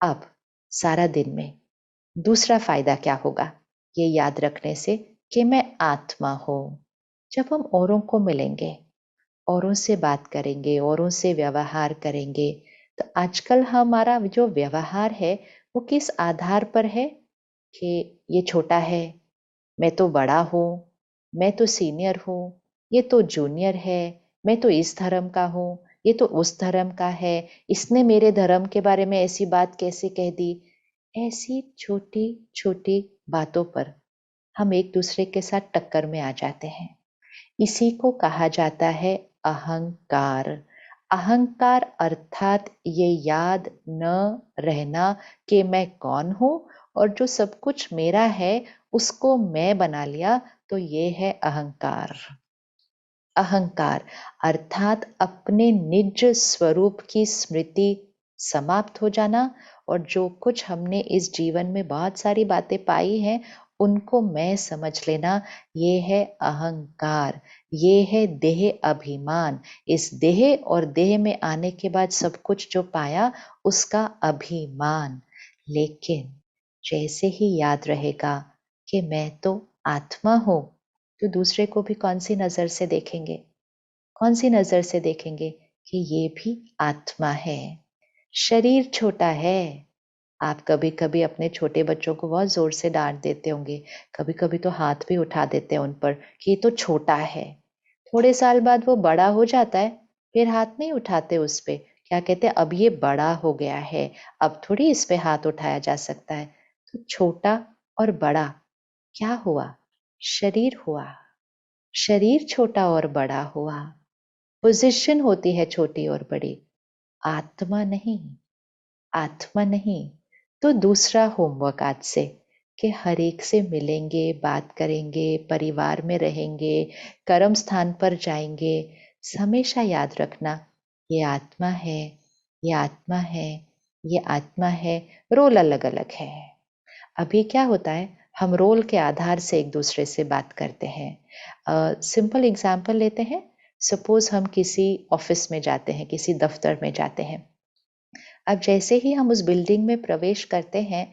अब सारा दिन में दूसरा फायदा क्या होगा ये याद रखने से कि मैं आत्मा हूं। जब हम औरों को मिलेंगे, औरों से बात करेंगे, औरों से व्यवहार करेंगे, तो आजकल हमारा जो व्यवहार है वो किस आधार पर है कि ये छोटा है, मैं तो बड़ा हूँ, मैं तो सीनियर हूँ, ये तो जूनियर है, मैं तो इस धर्म का हूँ, ये तो उस धर्म का है, इसने मेरे धर्म के बारे में ऐसी बात कैसे कह दी। ऐसी छोटी छोटी बातों पर हम एक दूसरे के साथ टक्कर में आ जाते हैं। इसी को कहा जाता है अहंकार। अहंकार अर्थात ये याद न रहना कि मैं कौन हूं, और जो सब कुछ मेरा है उसको मैं बना लिया, तो ये है अहंकार। अहंकार अर्थात अपने निज स्वरूप की स्मृति समाप्त हो जाना, और जो कुछ हमने इस जीवन में बहुत सारी बातें पाई हैं उनको मैं समझ लेना, ये है अहंकार। ये है देह अभिमान। इस देह और देह में आने के बाद सब कुछ जो पाया उसका अभिमान। लेकिन जैसे ही याद रहेगा कि मैं तो आत्मा हूं, तो दूसरे को भी कौन सी नजर से देखेंगे? कौन सी नजर से देखेंगे कि ये भी आत्मा है। शरीर छोटा है। आप कभी कभी अपने छोटे बच्चों को बहुत जोर से डांट देते होंगे, कभी कभी तो हाथ भी उठा देते हैं उन पर कि ये तो छोटा है। थोड़े साल बाद वो बड़ा हो जाता है, फिर हाथ नहीं उठाते उस पे। क्या कहते हैं, अब ये बड़ा हो गया है, अब थोड़ी इस पे हाथ उठाया जा सकता है। तो छोटा और बड़ा क्या हुआ? शरीर हुआ। शरीर छोटा और बड़ा हुआ, पोजीशन होती है छोटी और बड़ी, आत्मा नहीं। आत्मा नहीं। तो दूसरा होमवर्क आज से कि हर एक से मिलेंगे, बात करेंगे, परिवार में रहेंगे, कर्म स्थान पर जाएंगे, हमेशा याद रखना ये आत्मा है, ये आत्मा है, ये आत्मा है। रोल अलग अलग है। अभी क्या होता है, हम रोल के आधार से एक दूसरे से बात करते हैं। सिंपल एग्जाम्पल लेते हैं। सपोज हम किसी ऑफिस में जाते हैं, किसी दफ्तर में जाते हैं। अब जैसे ही हम उस बिल्डिंग में प्रवेश करते हैं,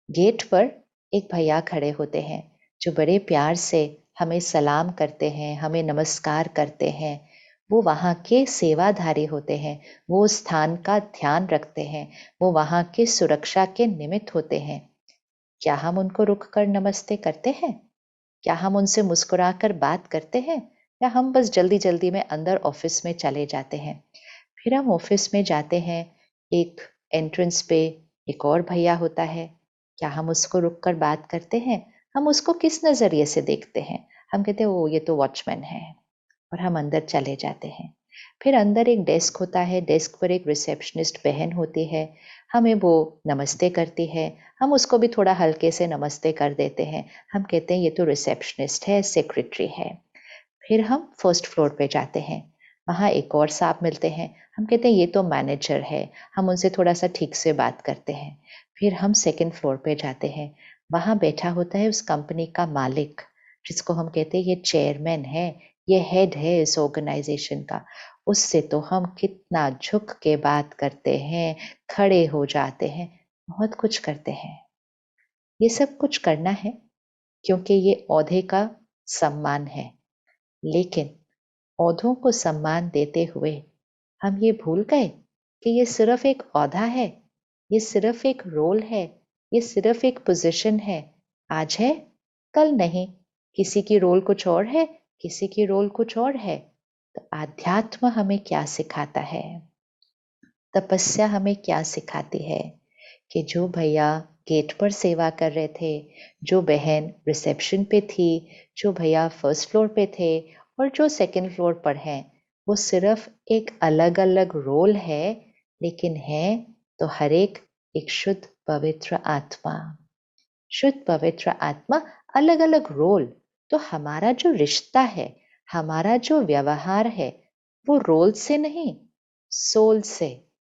गेट पर एक भैया खड़े होते हैं जो बड़े प्यार से हमें सलाम करते हैं, हमें नमस्कार करते हैं। वो वहाँ के सेवाधारी होते हैं, वो स्थान का ध्यान रखते हैं, वो वहाँ की सुरक्षा के निमित्त होते हैं। क्या हम उनको रुक कर नमस्ते करते हैं? क्या हम उनसे मुस्कुराकर बात करते हैं? या हम बस जल्दी जल्दी में अंदर ऑफिस में चले जाते हैं? फिर हम ऑफिस में जाते हैं, एक एंट्रेंस पे एक और भैया होता है। क्या हम उसको रुक कर बात करते हैं? हम उसको किस नजरिए से देखते हैं? हम कहते हैं ओ ये तो वॉचमैन है, और हम अंदर चले जाते हैं। फिर अंदर एक डेस्क होता है, डेस्क पर एक रिसेप्शनिस्ट बहन होती है, हमें वो नमस्ते करती है। हम उसको भी थोड़ा हल्के से नमस्ते कर देते हैं। हम कहते हैं ये तो रिसेप्शनिस्ट है, सेक्रेटरी है। फिर हम फर्स्ट फ्लोर पे जाते हैं, वहाँ एक और साहब मिलते हैं। हम कहते हैं ये तो मैनेजर है, हम उनसे थोड़ा सा ठीक से बात करते हैं। फिर हम सेकंड फ्लोर पे जाते हैं, वहाँ बैठा होता है उस कंपनी का मालिक, जिसको हम कहते हैं ये चेयरमैन है, ये हेड है इस ऑर्गेनाइजेशन का। उससे तो हम कितना झुक के बात करते हैं, खड़े हो जाते हैं, बहुत कुछ करते हैं। ये सब कुछ करना है क्योंकि ये ओहदे का सम्मान है। लेकिन ओहदों को सम्मान देते हुए हम ये भूल गए कि ये सिर्फ एक ओहदा है, ये सिर्फ एक रोल है, ये सिर्फ एक पोजीशन है। आज है, कल नहीं। किसी की रोल कुछ और है, किसी की रोल कुछ और है। तो आध्यात्म हमें क्या सिखाता है? तपस्या हमें क्या सिखाती है? कि जो भैया गेट पर सेवा कर रहे थे, जो बहन रिसेप्शन पे थी, जो भैया फर्स्ट फ्लोर पे थे और जो सेकंड फ्लोर पर हैं, वो सिर्फ एक अलग अलग रोल है, लेकिन है तो हर एक शुद्ध पवित्र आत्मा। शुद्ध पवित्र आत्मा, अलग अलग रोल। तो हमारा जो रिश्ता है, हमारा जो व्यवहार है, वो रोल से नहीं, सोल से,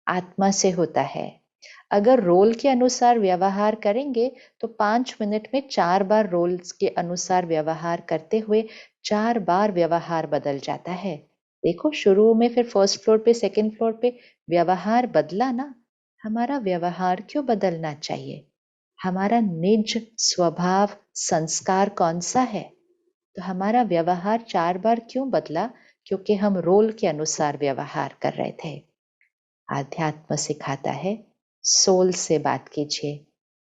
आत्मा से होता है। अगर रोल के अनुसार व्यवहार करेंगे तो 5 मिनट में 4 बार रोल के अनुसार व्यवहार करते हुए 4 बार व्यवहार बदल जाता है। देखो शुरू में फिर फर्स्ट फ्लोर पे सेकंड फ्लोर पे व्यवहार बदला ना। हमारा व्यवहार क्यों बदलना चाहिए? हमारा निज स्वभाव संस्कार कौन सा है? तो हमारा व्यवहार 4 बार क्यों बदला? क्योंकि हम रोल के अनुसार व्यवहार कर रहे थे। आध्यात्म सिखाता है, सोल से बात कीजिए,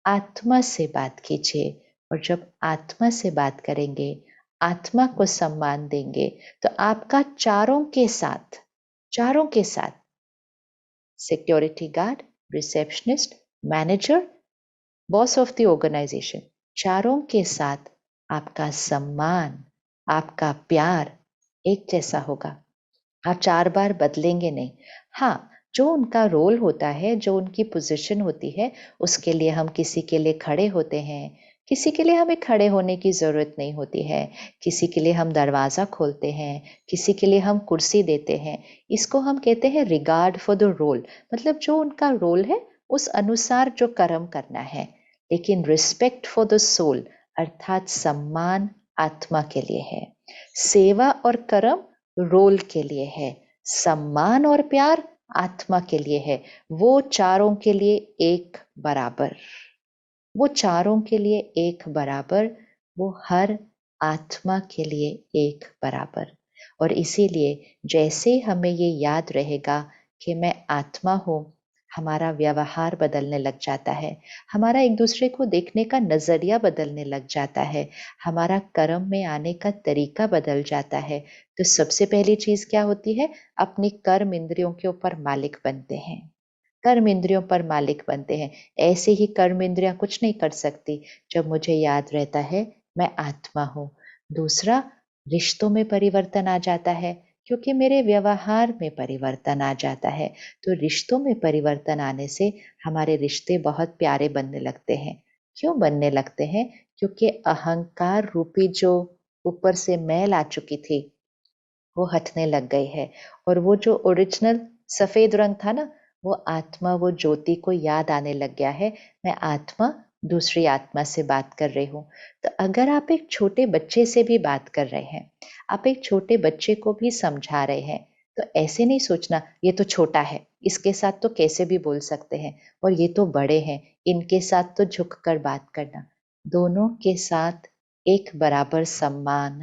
आत्मा से बात कीजिए, और जब आत्मा से बात करेंगे, आत्मा को सम्मान देंगे, तो आपका चारों के साथ security guard, receptionist, manager, boss of the organisation, चारों के साथ आपका सम्मान, आपका प्यार एक जैसा होगा। आप 4 बार बदलेंगे नहीं। हाँ, जो उनका रोल होता है, जो उनकी पोज़ीशन होती है, उसके लिए हम किसी के लिए खड़े होते हैं, किसी के लिए हमें खड़े होने की ज़रूरत नहीं होती है, किसी के लिए हम दरवाज़ा खोलते हैं, किसी के लिए हम कुर्सी देते हैं। इसको हम कहते हैं रिगार्ड फॉर द रोल, मतलब जो उनका रोल है, उस अनुसार जो कर्म करना है। लेकिन रिस्पेक्ट फॉर द सोल अर्थात सम्मान आत्मा के लिए है। सेवा और कर्म रोल के लिए है, सम्मान और प्यार आत्मा के लिए है। वो चारों के लिए एक बराबर, वो चारों के लिए एक बराबर, वो हर आत्मा के लिए एक बराबर। और इसीलिए जैसे हमें ये याद रहेगा कि मैं आत्मा हूँ, हमारा व्यवहार बदलने लग जाता है, हमारा एक दूसरे को देखने का नज़रिया बदलने लग जाता है, हमारा कर्म में आने का तरीका बदल जाता है। तो सबसे पहली चीज़ क्या होती है? अपनी कर्म इंद्रियों के ऊपर मालिक बनते हैं। कर्म इंद्रियों पर मालिक बनते हैं। ऐसे ही कर्म इंद्रियां कुछ नहीं कर सकती जब मुझे याद रहता है मैं आत्मा हूँ। दूसरा, रिश्तों में परिवर्तन आ जाता है क्योंकि मेरे व्यवहार में परिवर्तन आ जाता है। तो रिश्तों में परिवर्तन आने से हमारे रिश्ते बहुत प्यारे बनने लगते हैं। क्यों बनने लगते हैं? क्योंकि अहंकार रूपी जो ऊपर से मैल आ चुकी थी वो हटने लग गई है, और वो जो ओरिजिनल सफेद रंग था ना, वो आत्मा, वो ज्योति को याद आने लग गया है। मैं आत्मा दूसरी आत्मा से बात कर रही हूँ। तो अगर आप एक छोटे बच्चे से भी बात कर रहे हैं, आप एक छोटे बच्चे को भी समझा रहे हैं, तो ऐसे नहीं सोचना ये तो छोटा है, इसके साथ तो कैसे भी बोल सकते हैं, और ये तो बड़े हैं, इनके साथ तो झुक कर बात करना। दोनों के साथ एक बराबर सम्मान,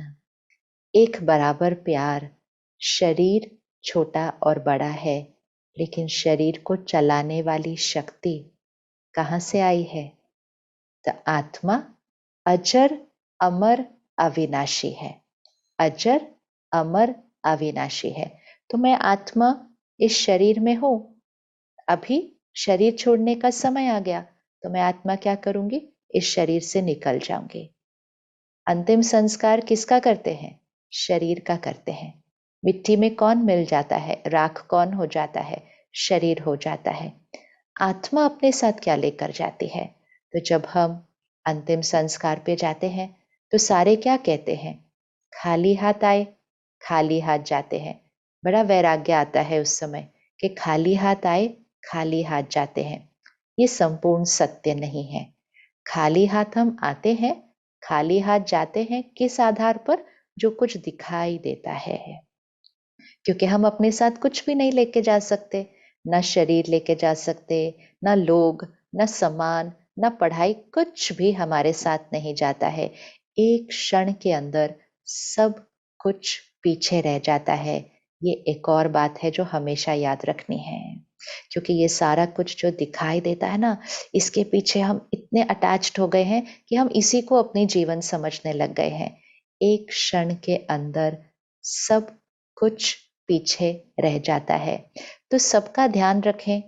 एक बराबर प्यार। शरीर छोटा और बड़ा है, लेकिन शरीर को चलाने वाली शक्ति कहाँ से आई है? तो आत्मा अजर, अमर, अविनाशी है। अजर, अमर, अविनाशी है। तो मैं आत्मा इस शरीर में हूं, अभी शरीर छोड़ने का समय आ गया, तो मैं आत्मा क्या करूंगी? इस शरीर से निकल जाऊंगी। अंतिम संस्कार किसका करते हैं? शरीर का करते हैं। मिट्टी में कौन मिल जाता है? राख कौन हो जाता है? शरीर हो जाता है। आत्मा अपने साथ क्या लेकर जाती है? तो जब हम अंतिम संस्कार पे जाते हैं, तो सारे क्या कहते हैं? खाली हाथ आए, खाली हाथ जाते हैं। बड़ा वैराग्य आता है उस समय कि खाली हाथ आए, खाली हाथ जाते हैं। ये संपूर्ण सत्य नहीं है। खाली हाथ हम आते हैं, खाली हाथ जाते हैं, किस आधार पर? जो कुछ दिखाई देता है, क्योंकि हम अपने साथ कुछ भी नहीं लेके जा सकते। ना शरीर लेके जा सकते, ना लोग, ना सामान, ना पढ़ाई, कुछ भी हमारे साथ नहीं जाता है। एक क्षण के अंदर सब कुछ पीछे रह जाता है। ये एक और बात है जो हमेशा याद रखनी है, क्योंकि ये सारा कुछ जो दिखाई देता है ना, इसके पीछे हम इतने अटैच्ड हो गए हैं कि हम इसी को अपनी जीवन समझने लग गए हैं। एक क्षण के अंदर सब कुछ पीछे रह जाता है। तो सबका ध्यान रखें,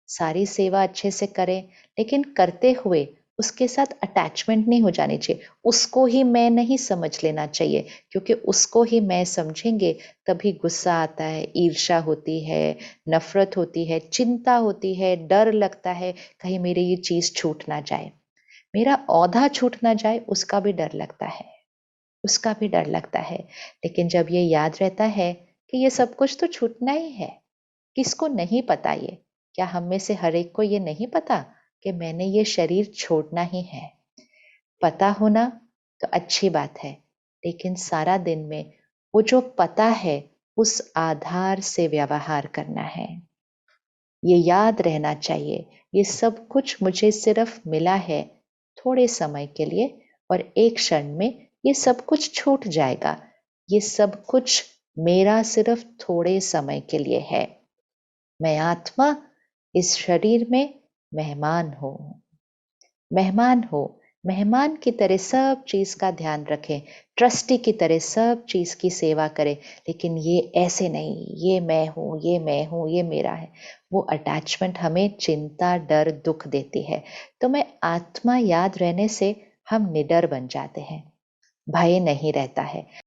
सारी सेवा अच्छे से करें, लेकिन करते हुए उसके साथ अटैचमेंट नहीं हो जानी चाहिए। उसको ही मैं नहीं समझ लेना चाहिए, क्योंकि उसको ही मैं समझेंगे तभी गुस्सा आता है, ईर्ष्या होती है, नफरत होती है, चिंता होती है, डर लगता है कहीं मेरी ये चीज छूट ना जाए, मेरा औधा छूट ना जाए, उसका भी डर लगता है, उसका भी डर लगता है। लेकिन जब ये याद रहता है कि ये सब कुछ तो छूटना ही है, किसको नहीं पता ये? क्या हम में से हर एक को ये नहीं पता कि मैंने ये शरीर छोड़ना ही है? पता होना तो अच्छी बात है, लेकिन सारा दिन में वो जो पता है उस आधार से व्यवहार करना है। ये याद रहना चाहिए, ये सब कुछ मुझे सिर्फ मिला है थोड़े समय के लिए और एक क्षण में ये सब कुछ छूट जाएगा। ये सब कुछ मेरा सिर्फ थोड़े समय के लिए है। मैं आत्मा इस शरीर में मेहमान हूँ। मेहमान हो, मेहमान की तरह सब चीज का ध्यान रखें, ट्रस्टी की तरह सब चीज की सेवा करें, लेकिन ये ऐसे नहीं, ये मैं हूं, ये मैं हूं, ये मेरा है। वो अटैचमेंट हमें चिंता, डर, दुख देती है। तो मैं आत्मा याद रहने से हम निडर बन जाते हैं, भय नहीं रहता है।